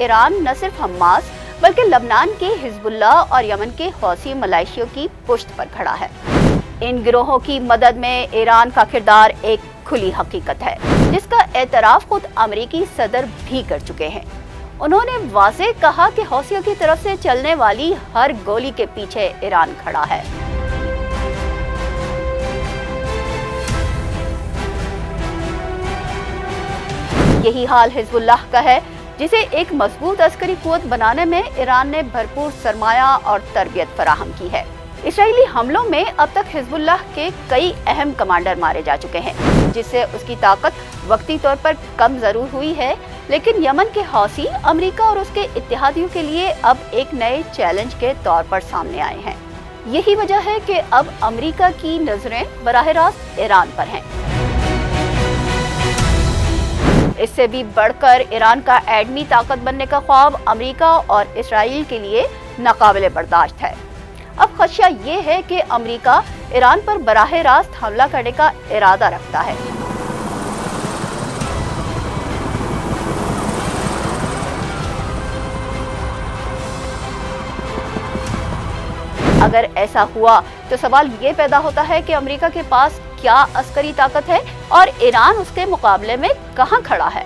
Iran न सिर्फ Hamas बल्कि लबनान के हिजबुल्लाह और यमन के हौसी मलेशियों की पुश्त पर खड़ा है। इन गिरोहों की मदद में ईरान का किरदार एक खुली हकीकत है, जिसका एतराफ खुद अमेरिकी सदर भी कर चुके हैं। उन्होंने वाज़ेह कहा कि हौसियों की तरफ से चलने वाली हर गोली के पीछे ईरान खड़ा है। यही हाल हिजबुल्लाह का है, जिसे एक मजबूत अस्करी कुव्वत बनाने में ईरान ने भरपूर सरमाया और तरबियत फराहम की है। इसराइली हमलों में अब तक हिजबुल्लाह के कई अहम कमांडर मारे जा चुके हैं, जिससे उसकी ताकत वक्ती तौर पर कम जरूर हुई है, लेकिन यमन के हौसी अमेरिका और उसके इत्तेहादियों के लिए अब एक नए चैलेंज के तौर पर सामने आए हैं। यही वजह है कि अब अमेरिका की नजरें बराह रास्त ईरान पर हैं। इससे भी बढ़कर ईरान का एटमी ताकत बनने का ख्वाब अमेरिका और इसराइल के लिए नाकाबिले बर्दाश्त है। अब खदशा ये है कि अमेरिका ईरान पर बराह रास्त हमला करने का इरादा रखता है। अगर ऐसा हुआ तो सवाल ये पैदा होता है कि अमेरिका के पास क्या अस्करी ताकत है और ईरान उसके मुकाबले में कहां खड़ा है।